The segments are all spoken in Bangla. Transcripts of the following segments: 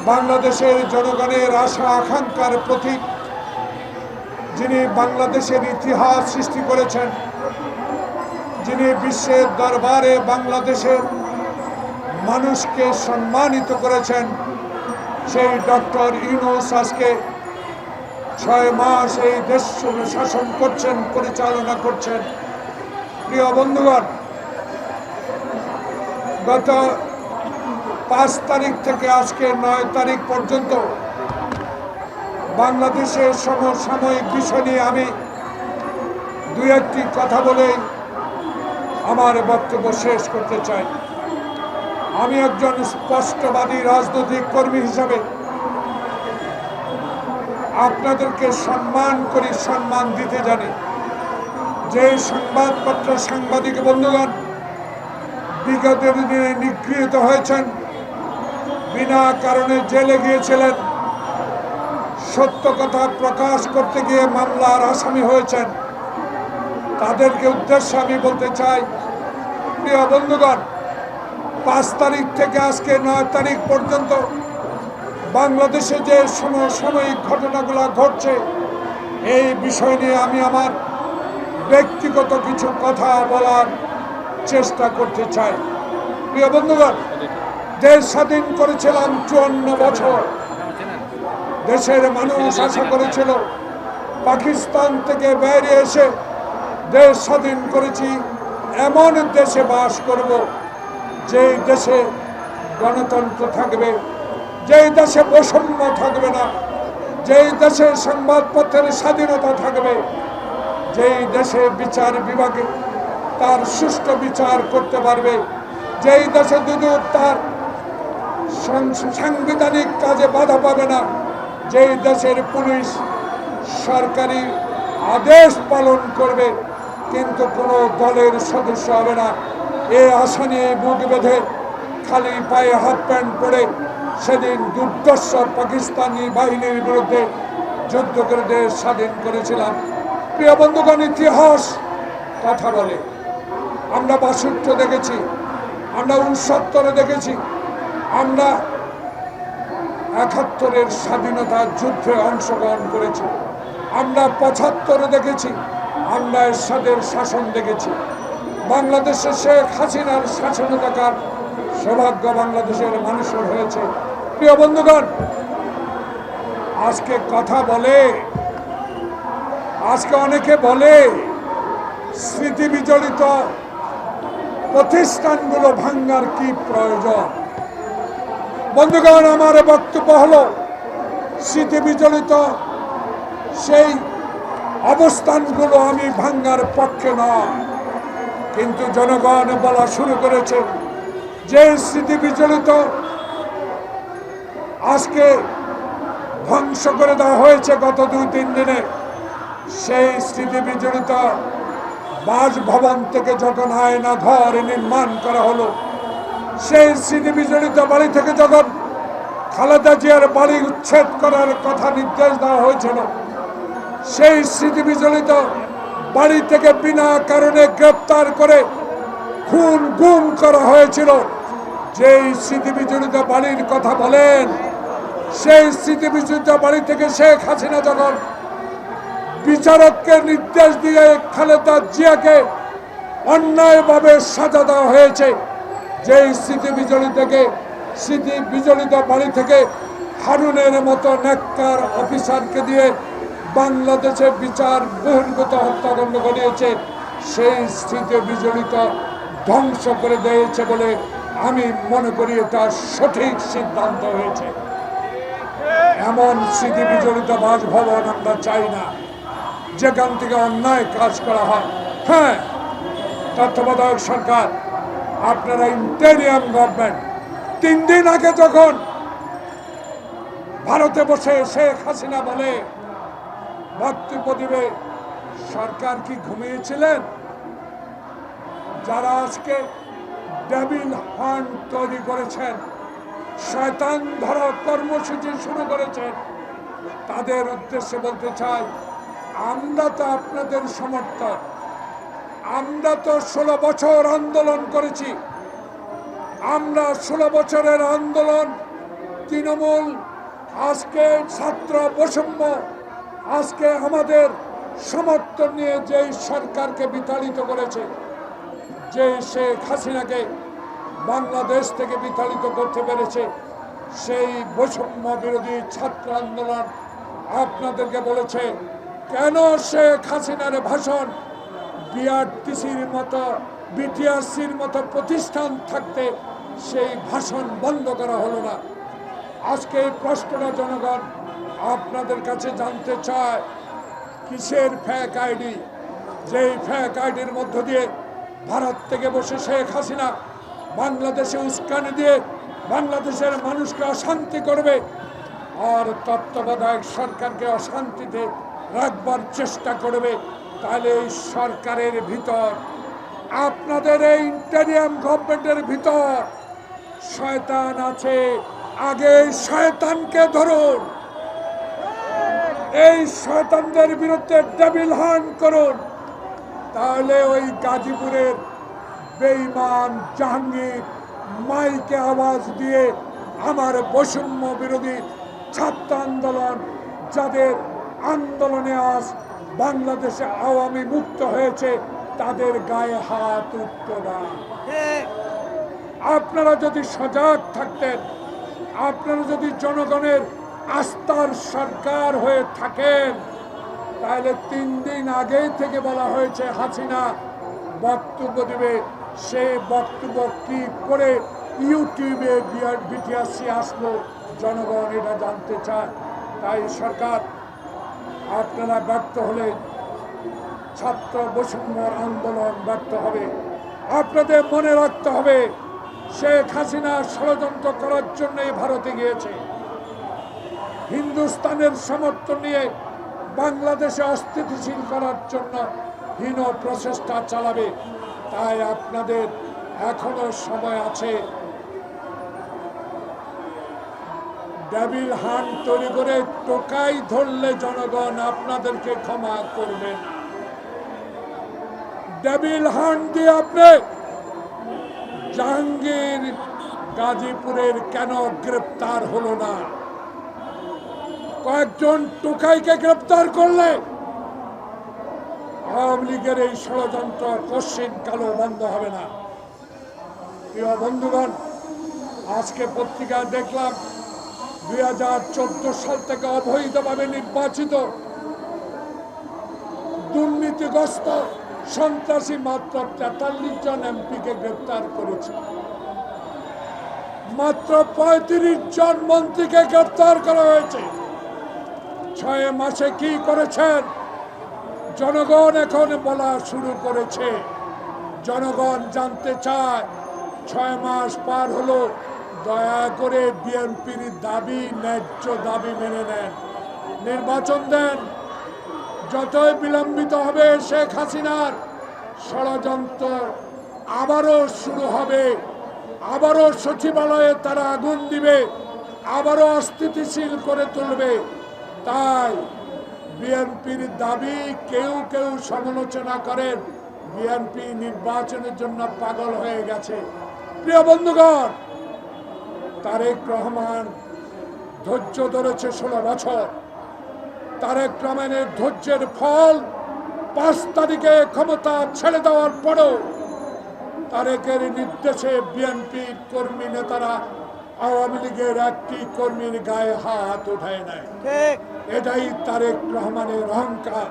বাংলাদেশের জনগণের আশা আকাঙ্ক্ষার প্রতীক, যিনি বাংলাদেশের ইতিহাস সৃষ্টি করেছেন, যিনি বিশ্বের দরবারে বাংলাদেশের মানুষকে সম্মানিত করেছেন, সেই ডক্টর ইউনূস আজকে 6 মাস এই দেশ শাসন করছেন, পরিচালনা করছেন। প্রিয় বন্ধুগণ, গত 5 তারিখ থেকে আজকে 9 তারিখ পর্যন্ত বাংলাদেশের সমসাময়িক বিষয় নিয়ে আমি 2-1টি কথা বলে আমার বক্তব্য শেষ করতে চাই। আমি একজন স্পষ্টবাদী রাজনৈতিক কর্মী হিসাবে আপনাদেরকে সম্মান করি, সম্মান দিতে জানি। যে সংবাদপত্র সাংবাদিক বন্ধুগণ বিগতের দিনে নিগৃহীত হয়েছেন, বিনা কারণে জেলে গিয়েছিলেন, সত্য কথা প্রকাশ করতে গিয়ে মামলার আসামি হয়েছেন, তাদেরকে উদ্দেশ্যে আমি বলতে চাই, প্রিয় বন্ধুগণ, 5 তারিখ থেকে আজকে 9 তারিখ পর্যন্ত বাংলাদেশে যে সমসাময়িক ঘটনাগুলো ঘটছে, এই বিষয় নিয়ে আমি আমার ব্যক্তিগত কিছু কথা বলার চেষ্টা করতে চাই। প্রিয় বন্ধুগণ, দেশ স্বাধীন করেছিলাম 54 বছর। দেশের মানুষ আশা করেছিল পাকিস্তান থেকে বাইরে এসে দেশ স্বাধীন করেছি, এমন দেশে বাস করব যেই দেশে গণতন্ত্র থাকবে, যেই দেশে বৈষম্য থাকবে না, যেই দেশে সংবাদপত্রের স্বাধীনতা থাকবে, যেই দেশে বিচার বিভাগে তার সুষ্ঠু বিচার করতে পারবে, যেই দেশে দুদক তার সাংবিধানিক কাজে বাধা পাবে না, যেই দেশের পুলিশ সরকারি আদেশ পালন করবে কিন্তু কোনো দলের সদস্য হবে না, এ আশা নিয়ে বুক বেঁধে খালি পায়ে হাফ প্যান্ট পরে সেদিন দুর্দর্শ পাকিস্তানি বাহিনীর বিরুদ্ধে যুদ্ধ করে দেশ স্বাধীন করেছিলাম। প্রিয় বন্ধুগণ, ইতিহাস কথা বলে। আমরা 62 দেখেছি, আমরা 69 দেখেছি, আমরা 71-এর স্বাধীনতা যুদ্ধে অংশগ্রহণ করেছি, আমরা 75 দেখেছি, আমরা এরশাদের শাসন দেখেছি। বাংলাদেশে শেখ হাসিনার শাসনে থাকার সৌভাগ্য বাংলাদেশের মানুষের হয়েছে। প্রিয় বন্ধুগণ, আজকে কথা বলে, আজকে অনেকে বলে স্মৃতি বিজড়িত প্রতিষ্ঠানগুলো ভাঙ্গার কি প্রয়োজন। বন্ধুগণ, আমার বক্তব্য হলো স্মৃতি বিজড়িত সেই অবস্থানগুলো আমি ভাঙ্গার পক্ষে নয়, কিন্তু জনগণ বলা শুরু করেছে যে স্মৃতি বিজড়িত আজকে ধ্বংস করে দেওয়া হয়েছে গত 2-3 দিনে। সেই স্মৃতি বিজড়িত বাসভবন থেকে যখন আয়না ঘর নির্মাণ করা হলো, সেই স্মৃতি বিজড়িত বাড়ি থেকে যখন খালেদা জিয়ার বাড়ি উচ্ছেদ করার কথা নির্দেশ দেওয়া হয়েছিল, সেই স্মৃতি বিজড়িত বাড়ি থেকে বিনা কারণে গ্রেপ্তার করে খুন গুম করা হয়েছিল, যেই স্মৃতি বিজড়িত বাড়ির কথা বলেন, সেই স্মৃতি বিজড়িত বাড়ি থেকে শেখ হাসিনা যখন বিচারককে নির্দেশ দিয়ে খালেদা জিয়াকে অন্যায়ভাবে সাজা দেওয়া হয়েছে, যেই স্মৃতি বিজড়িত বাড়ি থেকে হারুনের মতো নেককার অফিসারকে দিয়ে বাংলাদেশে বিচার বহির্ভূত হত্যাকাণ্ড ঘটিয়েছে, সেই স্মৃতি বিজড়িত ধ্বংস করে দিয়েছে বলে আমি মনে করি এটা সঠিক সিদ্ধান্ত হয়েছে। এমন স্মৃতি বিজড়িত বাসভবন আমরা চাই না যেখান থেকে অন্যায় কাজ করা হয়। হ্যাঁ, তত্ত্বাবধায়ক সরকার, আপনারা ইন্টেরিয়াম গভর্নমেন্ট 3 দিন আগে যখন ভারতে বসে শেখ হাসিনা বলে বক্তব্য দিবে, সরকার কি ঘুমিয়েছিলেন? যারা আজকে ডেভিল হান্ট তৈরি করেছেন, শয়তান ধরা কর্মসূচি শুরু করেছেন, তাদের উদ্দেশ্যে বলতে চাই, আমরা তো আপনাদের সমর্থক, আমরা তো 16 বছর আন্দোলন করেছি, আমরা 16 বছরের আন্দোলন তৃণমূল, আজকে ছাত্র বৈষম্য, আজকে আমাদের সমর্থন নিয়ে যেই সরকারকে বিতাড়িত করেছে, যে শেখ হাসিনাকে বাংলাদেশ থেকে বিতাড়িত করতে পেরেছে, সেই বৈষম্য বিরোধী ছাত্র আন্দোলন আপনাদেরকে বলেছে কেন শেখ হাসিনার ভাষণ বিআরটিসির মতো বিটিআরসির মতো প্রতিষ্ঠান থাকতে সেই ভাষণ বন্ধ করা হলো না। আজকে এই প্রশ্নটা জনগণ আপনাদের কাছে জানতে চায়, কিসের ফ্যাক আইডি? যেই ফ্যাক আইডির মধ্য দিয়ে ভারত থেকে বসে শেখ হাসিনা বাংলাদেশে উস্কানি দিয়ে বাংলাদেশের মানুষকে অশান্তি করবে আর তত্ত্বাবধায়ক সরকারকে অশান্তিতে রাখবার চেষ্টা করবে। তাহলে এই সরকারের ভিতর, আপনাদের এই ইন্টারিয়াম গভর্নমেন্টের ভিতর শয়তান আছে। আগে শয়তানকে ধরুন, এই শয়তানদের বিরুদ্ধে ডেভিল হান্ট করুন, তাহলে ওই গাজীপুরের বেঈমান জাহাঙ্গীর মাইকে আওয়াজ দিয়ে আমার বৈষম্য বিরোধী ছাত্র আন্দোলন, যাদের আন্দোলনে আজ বাংলাদেশে আওয়ামী মুক্ত হয়েছে, তাদের গায়ে হাত উঠত না। আপনারা যদি সজাগ থাকতেন, আপনারা যদি জনগণের আস্থার সরকার হয়ে থাকেন, তাহলে 3 দিন আগেই থেকে বলা হয়েছে হাসিনা বক্তব্য দেবে। সে বক্তব্য কি করে ইউটিউবে বিটিআরসি আসলো, জনগণ এটা জানতে চায়। তাই সরকার আপনারা ব্যর্থ হলে ছাত্র বৈষম্যর আন্দোলন ব্যর্থ হবে। আপনাদের মনে রাখতে হবে, শেখ হাসিনা ষড়যন্ত্র করার জন্যই ভারতে গিয়েছে, হিন্দুস্তানের সমর্থন নিয়ে বাংলাদেশে অস্থিতিশীল করার জন্য হীন প্রচেষ্টা চালাবে। তাই আপনাদের এখনো সময় আছে, ডেভিল হান্ট তৈরি করে টোকাই ধরলে জনগণ আপনাদেরকে ক্ষমা করবে না। ডেভিল হান্ট দিয়ে আপনি জাহাঙ্গীর গাজীপুরের কেন গ্রেপ্তার হলো না? কয়েকজন টোকাইকে গ্রেপ্তার করলে আওয়ামী লীগের এই ষড়যন্ত্র কশ্চিন কালো বন্ধ হবে না। প্রিয় বন্ধুগণ, আজকে পত্রিকায় দেখলাম 2014 সাল থেকে অবৈধভাবে নির্বাচিত দুর্নীতিগ্রস্ত সন্ত্রাসী মাত্র 43 জন এমপিকে গ্রেপ্তার করেছে, মাত্র 35 জন মন্ত্রীকে গ্রেপ্তার করা হয়েছে। 6 মাসে কি করেছেন জনগণ এখন বলা শুরু করেছে। জনগণ জানতে চায়, 6 মাস পার হলো, দয়া করে বিএনপির দাবি, ন্যায্য দাবি মেনে নেন, নির্বাচন দেন। যতই বিলম্বিত হবে শেখ হাসিনার ষড়যন্ত্র আবারও শুরু হবে, আবারও সচিবালয়ে তারা আগুন দিবে, আবারও অস্থিতিশীল করে তুলবে। তাই বিএনপির দাবি, কেউ কেউ সমালোচনা করেন বিএনপি নির্বাচনের জন্য পাগল হয়ে গেছে। প্রিয় বন্ধুগণ, তারেক রহমান ধৈর্য ধরেছে 16 বছর। তারেক রহমানের ধৈর্যের ফল 5 তারিখে ক্ষমতা ছেড়ে দেওয়ার পরেও তারেকের নির্দেশে বিএনপির কর্মী নেতারা আওয়ামী লীগের একটি কর্মীর গায়ে হাত উঠায় নেয়। এটাই তারেক রহমানের অহংকার।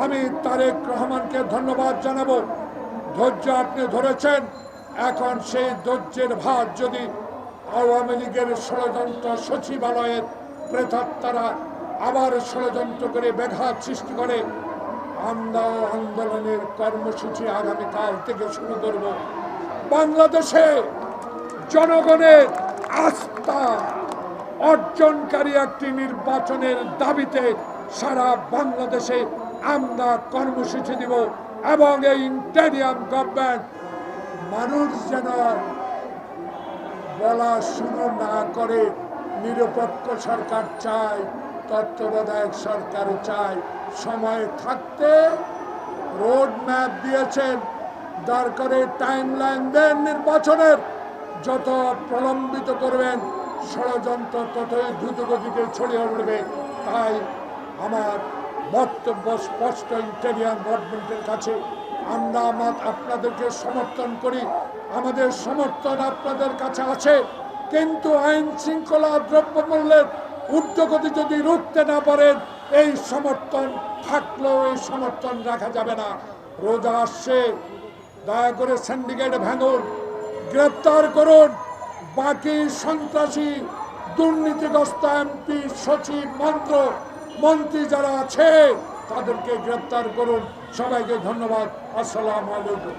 আমি তারেক রহমানকে ধন্যবাদ জানাবো। ধৈর্য আপনি ধরেছেন, এখন সেই ধৈর্যের ভার যদি আওয়ামী লীগের ষড়যন্ত্র সচিবালয়ের প্রেতাত্মারা আবার ষড়যন্ত্র করে ব্যাঘাত সৃষ্টি করে, আমরাও আন্দোলনের কর্মসূচি আগামীকাল থেকে শুরু করব। বাংলাদেশে জনগণের আস্থা অর্জনকারী একটি নির্বাচনের দাবিতে সারা বাংলাদেশে আমরা কর্মসূচি দিব এবং এই ইন্টারিয়াম গভর্নমেন্ট মানুষ যেন বলা শুরু না করে নিরপেক্ষ সরকার চাই, তত্ত্বাবধায়ক সরকার চাই। সময় থাকতে রোড ম্যাপ দিয়েছেন, দরকারে টাইম লাইন দেন নির্বাচনের। যত প্রলম্বিত করবেন ষড়যন্ত্র ততই দ্রুতগতিতে ছড়িয়ে পড়বে। তাই আমার বক্তব্য স্পষ্ট, ইন্টেরিয়ার গভর্নমেন্টের কাছে আমরা আপনাদেরকে সমর্থন করি, আমাদের সমর্থন আপনাদের কাছে আছে, কিন্তু আইন শৃঙ্খলা দ্রব্যমূল্যের ঊর্ধ্বগতি যদি রুখতে না পারেন এই সমর্থন থাকলেও এই সমর্থন রাখা যাবে না। রোজা আসছে, দয়া করে সিন্ডিকেট ভাঙুন, গ্রেপ্তার করুন, বাকি সন্ত্রাসী দুর্নীতিগ্রস্ত এমপি, সচিব, মন্ত্রী যারা আছে তাদেরকে গ্রেপ্তার করুন। সবাইকে ধন্যবাদ। আসসালামু আলাইকুম।